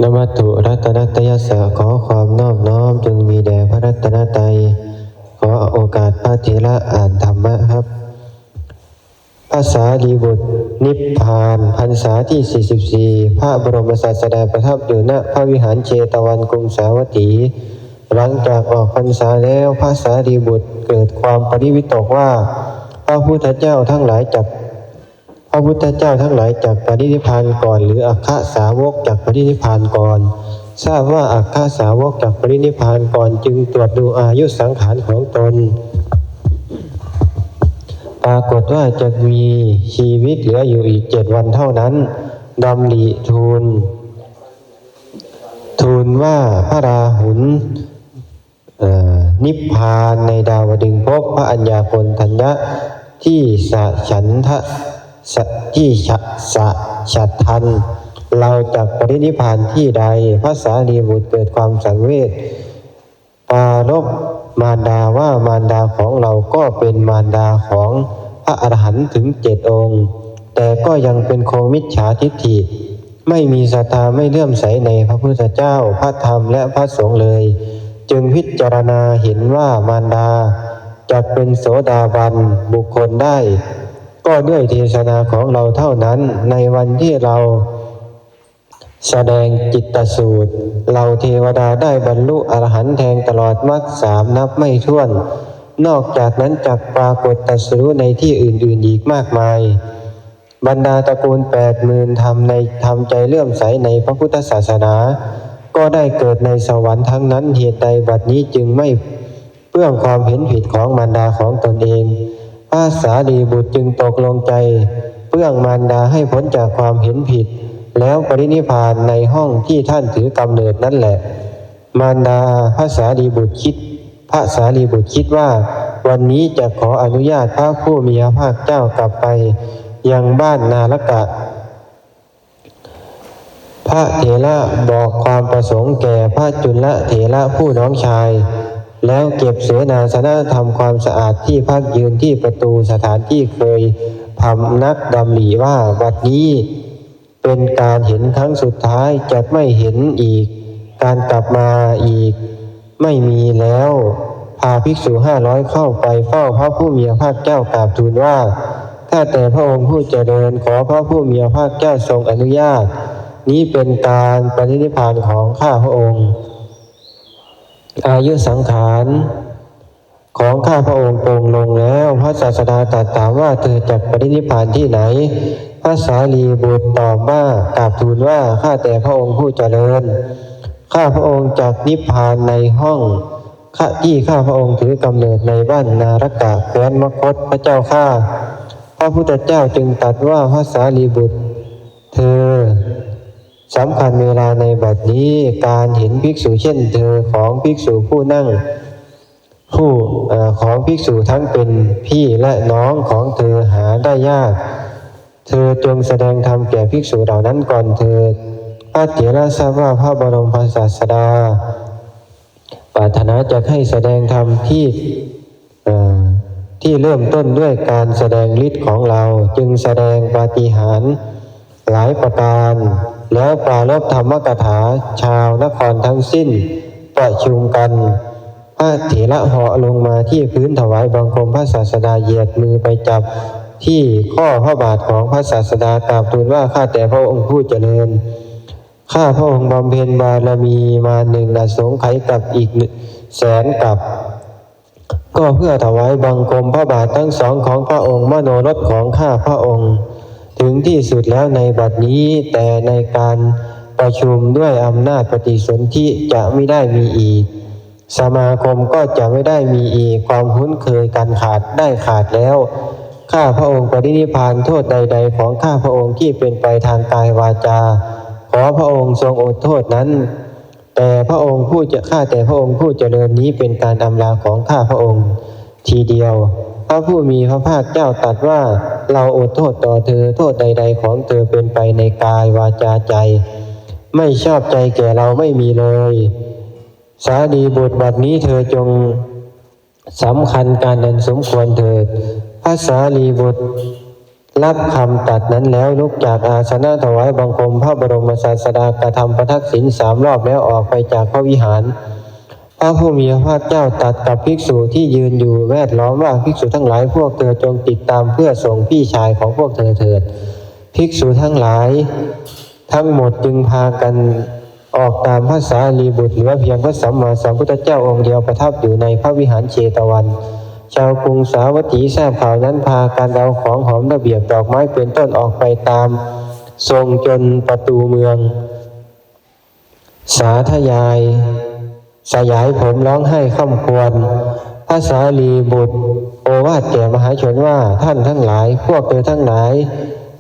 นมัตถุรัตนตยัสสะขอความนอบน้อมจงมีแด่พระรัตนตรัยขอโอกาสพระเถระอ่านธรรมะครับพระสารีบุตรนิพพานพรรษาที่ 44พระบรมศาสดาประทับอยู่ณพระวิหารเชตวันกรุงสาวัตถีหลังจากออกพรรษาแล้วพระสารีบุตรเกิดความปริวิตกว่าพระพุทธเจ้าทั้งหลายจักปรินิพพานก่อนหรืออัคคสาวกจักปรินิพพานก่อนทราบว่าอัคคสาวกจักปรินิพพานก่อนจึงตรวจดูอายุสังขารของตนปรากฏว่าจะมีชีวิตเหลืออยู่อีก7 วันเท่านั้นดำริทูลว่าพระราหุลนิพพานในดาวดึงส์ภพพระอัญญาโกณฑัญญะที่ฉัตทันเราจักปรินิพพานที่ใดพระสารีบุตรเกิดความสังเวชปรารภมารดาว่ามารดาของเราก็เป็นมารดาของพระอรหันต์ถึง7 องค์แต่ก็ยังเป็นโคมิจฉาทิฏฐิไม่มีศรัทธาไม่เลื่อมใสในพระพุทธเจ้าพระธรรมและพระสงฆ์เลยจึงพิจารณาเห็นว่ามารดาจะเป็นโสดาบันบุคคลได้ก็ด้วยเทศนาของเราเท่านั้นในวันที่เราแสดงจิตตสูตรเราเทวดาได้บรรลุอรหันต์แทงตลอดมรรค3นับไม่ถ้วนนอกจากนั้นจักปรากฏตรัสรู้ในที่อื่นๆอีกมากมายบรรดาตระกูล80,000ทำใจเลื่อมใสในพระพุทธศาสนาก็ได้เกิดในสวรรค์ทั้งนั้นเหตุใดบัดนี้จึงไม่เปื้องความเห็นผิดของมารดาของตนเองพระสารีบุตรจึงตกลงใจเปื้องมารดาให้พ้นจากความเห็นผิดแล้วปรินิพพานในห้องที่ท่านถือกำเนิดนั่นแหละมารดาพระสารีบุตรคิดว่าวันนี้จะขออนุญาตพระผู้มีพระภาคเจ้ากลับไปยังบ้านนาลกะพระเถระบอกความประสงค์แก่พระจุลเถระผู้น้องชายแล้วเก็บเสนาสนะทำความสะอาดที่พักยืนที่ประตูสถานที่เคยพำนักดำริว่าบัดนี้เป็นการเห็นครั้งสุดท้ายจะไม่เห็นอีกการกลับมาอีกไม่มีแล้วพาภิกษุ500เข้าไปเฝ้าพระผู้มีพระภาคเจ้ากราบทูลว่าข้าแต่พระองค์ผู้เจริญขอพระผู้มีพระภาคเจ้าทรงอนุญาตนี้เป็นการปรินิพพานของข้าพระองค์อายุสังขารของข้าพระองค์ปรงลงแล้วพระศาสดาตรัสถามว่าเธอจักปรินิพพานที่ไหนพระสารีบุตรตอบว่ากราบทูลว่าข้าแต่พระองค์ผู้เจริญข้าพระองค์จักนิพพานในห้องที่ข้าพระองค์ถือกำเนิดในบ้านนารกะแคว้นมคธพระเจ้าข้าพระพุทธเจ้าจึงตรัสว่าพระสารีบุตรเธอสำคัญเวลาในบัดนี้การเห็นภิกษุเช่นเธอของภิกษุผู้นั่งของภิกษุทั้งเป็นพี่และน้องของเธอหาได้ยากเธอจงแสดงธรรมแก่ภิกษุเหล่านั้นก่อนเถิดพระเถระทราบว่าพระบรมศาสดาปรารถนาจะให้แสดงธรรมที่เริ่มต้นด้วยการแสดงฤทธิ์ของเราจึงแสดงปาฏิหาริย์หลายประการแล้วปรารภธรรมกถาชาวนครทั้งสิ้นประชุมกันพระเถระเหาะลงมาที่พื้นถวายบังคมพระศาสดาเหยียดมือไปจับที่ข้อพระบาทของพระศาสดากราบทูลว่าข้าแต่พระองค์ผู้เจริญข้าพระองค์บำเพ็ญบารมีมา1 อสงไขยกับอีก100,000 กับก็เพื่อถวายบังคมพระบาททั้ง2ของพระองค์มโนรสของข้าพระองค์ถึงที่สุดแล้วในบัดนี้แต่ในการประชุมด้วยอำนาจปฏิสนธิจะไม่ได้มีอีกสมาคมก็จะไม่ได้มีอีกความคุ้นเคยกันขาดแล้วข้าพระองค์ปรินิพพานโทษใดๆของข้าพระองค์ที่เป็นไปทางกายวาจาขอพระองค์ทรงอดโทษนั้นแต่พระองค์ผู้จะข้าแต่พระองค์ผู้เจริญนี้เป็นการอำลาของข้าพระองค์ทีเดียวพระผู้มีพระภาคเจ้าตรัสว่าเราอดโทษต่อเธอโทษใดๆของเธอเป็นไปในกายวาจาใจไม่ชอบใจแก่เราไม่มีเลยสารีบุตรบัดนี้เธอจงสำคัญการนั้นสมควรเถิดพระสารีบุตร รับคำตัดนั้นแล้วลุกจากอาสนะถวายบังคมพระบรมศาสดากระทำประทักษิณ3 รอบแล้วออกไปจากพระวิหารพระผู้มีพระภาคเจ้าตรัสกับภิกษุที่ยืนอยู่แวดล้อมว่าภิกษุทั้งหลายพวกเธอจงติดตามเพื่อส่งพี่ชายของพวกเธอเถิดภิกษุทั้งหลายทั้งหมดจึงพากันออกตามพระสารีบุตรเหลือเพียงพระสัมมาสัมพุทธเจ้าองค์เดียวประทับอยู่ในพระวิหารเชตวันชาวกรุงสาวัตถีทราบข่าวนั้นพากันเอาของหอมระเบียบดอกไม้เป็นต้นออกไปตามทรงจนประตูเมืองสาธยายสยายผมร้องไห้ค่ำควรพระสารีบุตรโอวาทแก่มหาชนว่าท่านทั้งหลายพวกเธอทั้งหลาย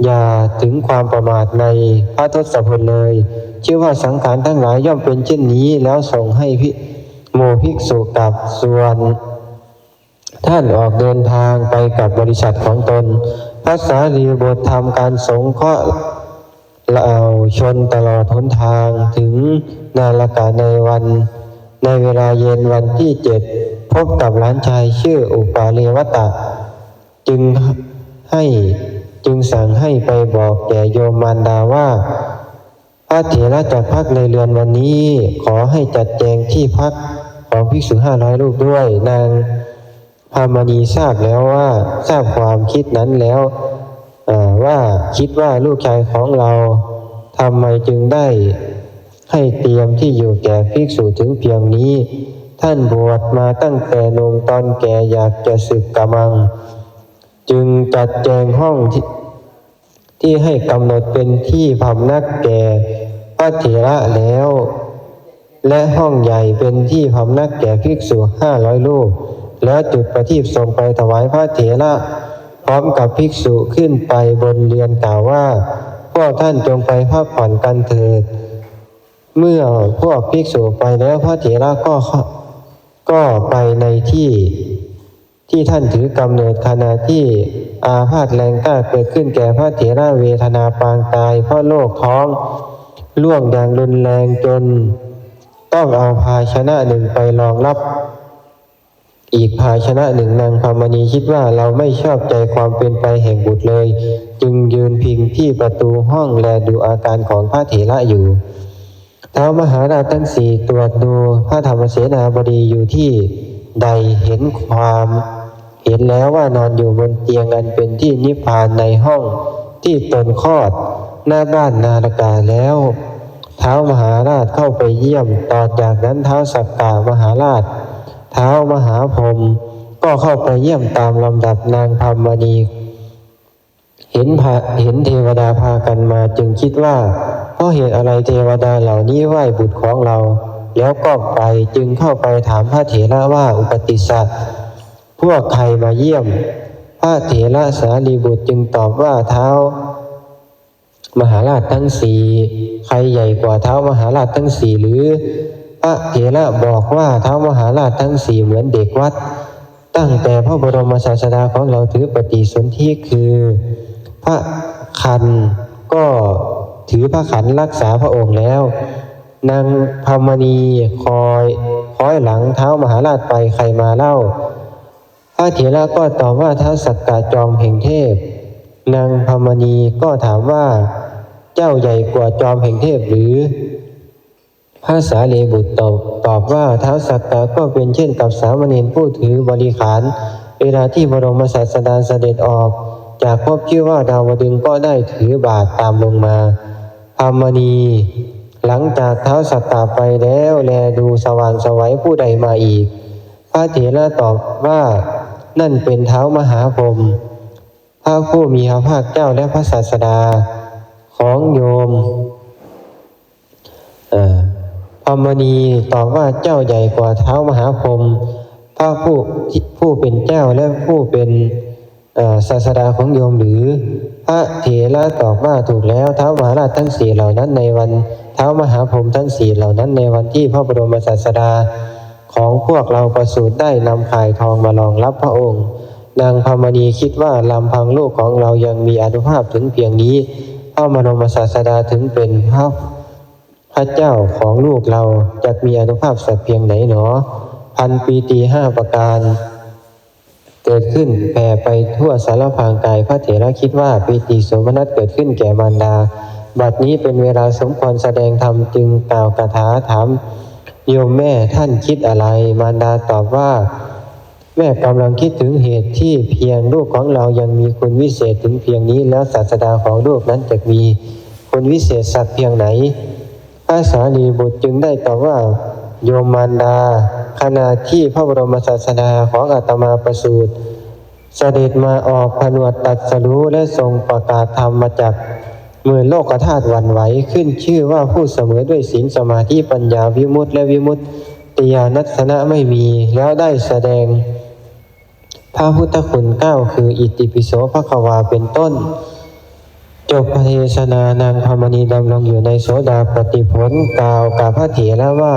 อย่าถึงความประมาทในพระทศพลเลยชื่อว่าสังขารทั้งหลายย่อมเป็นเช่นนี้แล้วส่งให้หมู่ภิกษุกลับส่วนท่านออกเดินทางไปกับบริษัทของตนพระสารีบุตรทำการสงเคราะห์เหล่าชนตลอดหนทางถึงนาฬกาในเวลาเย็นวันที่7พบกับหลานชายชื่ออุปาเลวตะจึงสั่งให้ไปบอกแก่โยมมารดาว่าพระเถระจักพักในเรือนวันนี้ขอให้จัดแจงที่พักของภิกษุ500 รูปด้วยนางพามณีทราบความคิดนั้นแล้วว่าคิดว่าลูกชายของเราทำไมจึงได้ให้เตรียมที่อยู่แก่ภิกษุถึงเพียงนี้ท่านบวชมาตั้งแต่หนุ่มตอนแก่อยากจะสึกกะมังจึงจัดแจงห้องที่ให้กำหนดเป็นที่พำนักแก่พระเถระแล้วและห้องใหญ่เป็นที่พำนักแก่ภิกษุ500 รูปแล้วจุดประทีปส่งไปถวายพระเถระพร้อมกับภิกษุขึ้นไปบนเรือนกล่าวว่าพวกท่านจงไปพักผ่อนกันเถิดเมื่อพวกภิกษุไปแล้วพระเถระก็ไปในที่ท่านถือกำเนิดขณะที่อาพาธแรงกล้าเกิดขึ้นแก่พระเถระเวทนาปางตายเพราะโรคท้องร่วงอย่างรุนแรงจนต้องเอาภาชนะหนึ่งไปรองรับอีกภาชนะหนึ่งนางพามณีคิดว่าเราไม่ชอบใจความเป็นไปแห่งบุตรเลยจึงยืนพิงที่ประตูห้องแลดูอาการของพระเถระอยู่ท้าวมหาราชทั้ง4ตรวจดูพระธรรมเสนาบดีอยู่ที่ใดเห็นแล้วว่านอนอยู่บนเตียงอันเป็นที่นิพพานในห้องที่ตนคลอดหน้าบ้านนาฬกาแล้วท้าวมหาราชเข้าไปเยี่ยมต่อจากนั้นท้าวสักกามหาราชท้าวมหาพรหมก็เข้าไปเยี่ยมตามลำดับนางพามณีเห็นเทวดาพากันมาจึงคิดว่าเพราะเหตุอะไรเทวดาเหล่านี้ไหว้บุตรของเราแล้วก็ไปจึงเข้าไปถามพระเถระว่าอุปติสสะพวกใครมาเยี่ยมพระเถระสารีบุตรจึงตอบว่าท้าวมหาราชทั้ง4ใครใหญ่กว่าท้าวมหาราชทั้ง4หรือพระเถระบอกว่าท้าวมหาราชทั้ง4เหมือนเด็กวัดตั้งแต่พระบรมศาสดาของเราถือปฏิสนธิคือพระคันก็ถือพระขันรักษาพระองค์แล้วนางพามณีคอยหลังท้าวมหาราชไปใครมาเล่าพระเถระก็ตอบว่าท้าวสักกะจอมแห่งเทพนางพามณีก็ถามว่าเจ้าใหญ่กว่าจอมแห่งเทพหรือพระสารีบุตรตอบว่าท้าวสักกะก็เป็นเช่นกับสามเณรผู้ถือบริขารเวลาที่บรมศาสดาเสด็จออกจากภพชื่อว่าดาวดึงส์ก็ได้ถือบาตรตามลงมาพามณีหลังจากท้าวสักกะไปแล้วแลดูสว่างไสวผู้ใดมาอีกพระเถระตอบว่านั่นเป็นท้าวมหาพรหมพระผู้มีพระภาคเจ้าและพระศาสดาของโยมพามณีตอบว่าเจ้าใหญ่กว่าท้าวมหาพรหมพระผู้เป็นเจ้าและผู้เป็นศาสดาของโยมหรือพระเถระตอบว่าถูกแล้วท้าวมหาราชทั้ง4เหล่านั้นในวันท้าวมหาพรหมทั้ง4เหล่านั้นในวันที่พระบรมศาสดาของพวกเราประสูติได้นำข่ายทองมารองรับพระองค์นางพามณีคิดว่าลำพังลูกของเรายังมีอานุภาพถึงเพียงนี้พระบรมศาสดาถึงเป็นพระเจ้าของลูกเราจะมีอานุภาพสักเพียงไหนหนอพันปีตี5ประการ เกิดขึ้นแผ่ไปทั่วสารพางกายพระเถระคิดว่าปีติโสมนัสเกิดขึ้นแก่มารดาบัดนี้เป็นเวลาสมควรแสดงธรรมจึงกล่าวคาถาถามโยมแม่ท่านคิดอะไรมารดาตอบว่าแม่กำลังคิดถึงเหตุที่เพียงลูกของเรายังมีคุณวิเศษถึงเพียงนี้แล้วศาสดาของลูกนั้นจะมีคุณวิเศษสักเพียงไหนพระสารีบุตรจึงได้ตอบว่าโยมมารดาขณะที่พระบรมศาสดาของอาตมาประสูติเสด็จมาออกผนวดตรัสรู้และทรงประกาศธรรมมาจากเมื่อโลกธาตุหวั่นไหวขึ้นชื่อว่าผู้เสมอด้วยศีลสมาธิปัญญาวิมุตติและวิมุตติญาณทัศนะไม่มีแล้วได้แสดงพระพุทธคุณ9คืออิติปิโสภควาเป็นต้นจบพระเทศนานางพรหมณีดำรงอยู่ในโสดาปัตติผลกล่าวกับพระเถระว่า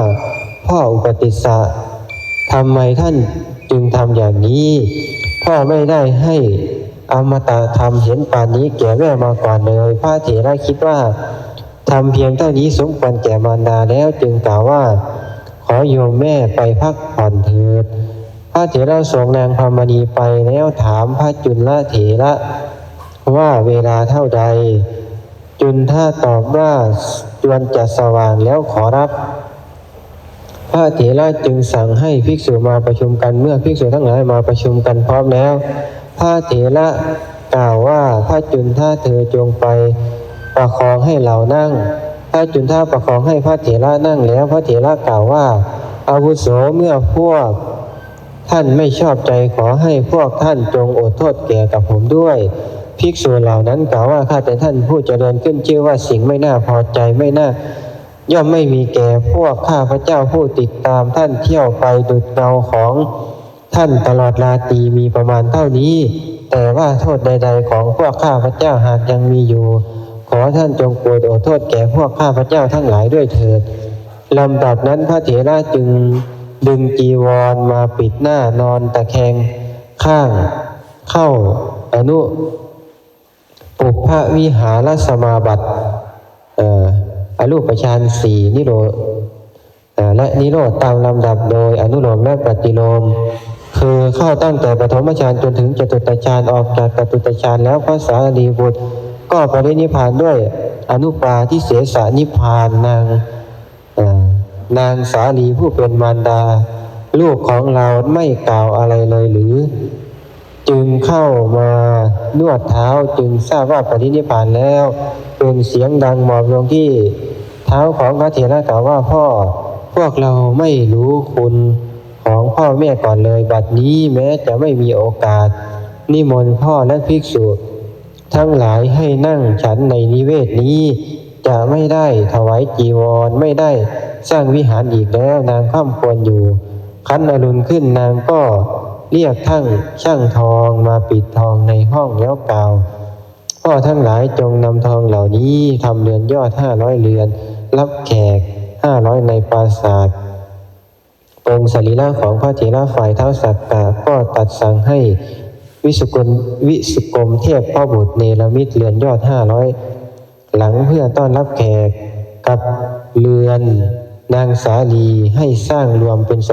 พ่ออุปติสสะทำไมท่านจึงทำอย่างนี้พ่อไม่ได้ให้อมตะธรรมเห็นป่านนี้แก่แม่มาก่อนเลยพระเถระคิดว่าทำเพียงเท่านี้สมควรแก่มารดาแล้วจึงกล่าวว่าขอโยมแม่ไปพักผ่อนเถิดพระเถระส่งนางพรหมณีไปแล้วถามพระจุลเถระว่าเวลาเท่าใดจุลท่าตอบว่าจวนจะสว่างแล้วขอรับพระเถระจึงสั่งให้ภิกษุมาประชุมกันเมื่อภิกษุทั้งหลายมาประชุมกันพร้อมแล้วพระเถระกล่าวว่าพระจุลท่าเธอจงไปประคองให้เรานั่งพระจุลท่าประคองให้พระเถระนั่งแล้วพระเถระกล่าวว่าอาวุโสเมื่อพวกท่านไม่ชอบใจขอให้พวกท่านจงอดโทษแก่กับผมด้วยภิกษุเหล่านั้นกล่าวว่าข้าแต่ท่านผู้เจริญขึ้นชื่อว่าสิ่งไม่น่าพอใจไม่น่าย่อมไม่มีแก่พวกข้าพเจ้าผู้ติดตามท่านเที่ยวไปดุจเงาของท่านตลอดราตรีมีประมาณเท่านี้แต่ว่าโทษใดๆของพวกข้าพเจ้าหากยังมีอยู่ขอท่านจงโปรดอดโทษแก่พวกข้าพเจ้าทั้งหลายด้วยเถิดลำดับนั้นพระเถระจึงดึงจีวรมาปิดหน้านอนตะแคงข้างเข้าอนุปุพพวิหารสมาบัติอรูปฌาน4นิโรธและนิโรธตามลำดับโดยอนุโลมและปฏิโลมคือเข้าตั้งแต่ปฐมฌานจนถึงจตุตฌานออกจากจตุตฌานแล้วพระสารีบุตรก็ปรินิพพานด้วยอนุปาทิเสสนิพพานนางสาลีผู้เป็นมารดาลูกของเราไม่กล่าวอะไรเลยหรือจึงเข้ามานวดเท้าจึงทราบว่าปรินิพพานแล้วเป็นเสียงดังหมอบลงที่เท้าของพระเถระกล่าวว่าพ่อพวกเราไม่รู้คุณของพ่อแม่ก่อนเลยบัดนี้แม้จะไม่มีโอกาสนิมนต์พ่อและภิกษุทั้งหลายให้นั่งฉันในนิเวศนี้จะไม่ได้ถวายจีวรไม่ได้สร้างวิหารอีกแล้วนางค่ำควรอยู่คันอรุณขึ้นนางก็เรียกทั้งช่างทองมาปิดทองในห้องแล้วกล่าวพ่อทั้งหลายจงนำทองเหล่านี้ทำเรือนยอด500 เรือนรับแขก500ในปราสาทองค์สรีระของพระเถระฝ่ายเท้าสักกะก็ตัดสั่งให้วิสุกรมเทพพ่อบุตรเนรมิตเรือนยอด500หลังเพื่อต้อนรับแขกกับเรือนนางสาลีให้สร้างรวมเป็น 2,000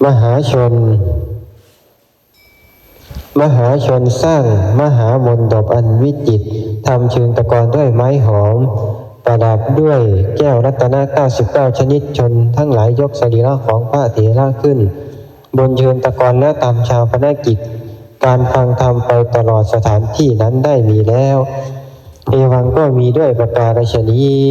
มหาชนสร้างมหามณฑปอันวิจิตรทำเชิงตะกอนด้วยไม้หอมประดับด้วยแก้วรัตน99ชนิดชนทั้งหลายยกสรีระของพระเถระขึ้นบนเชิงตะกอนและตามชาวพนักกิจการฟังธรรมไปตลอดสถานที่นั้นได้มีแล้วเอวังก็มีด้วยประการฉะนี้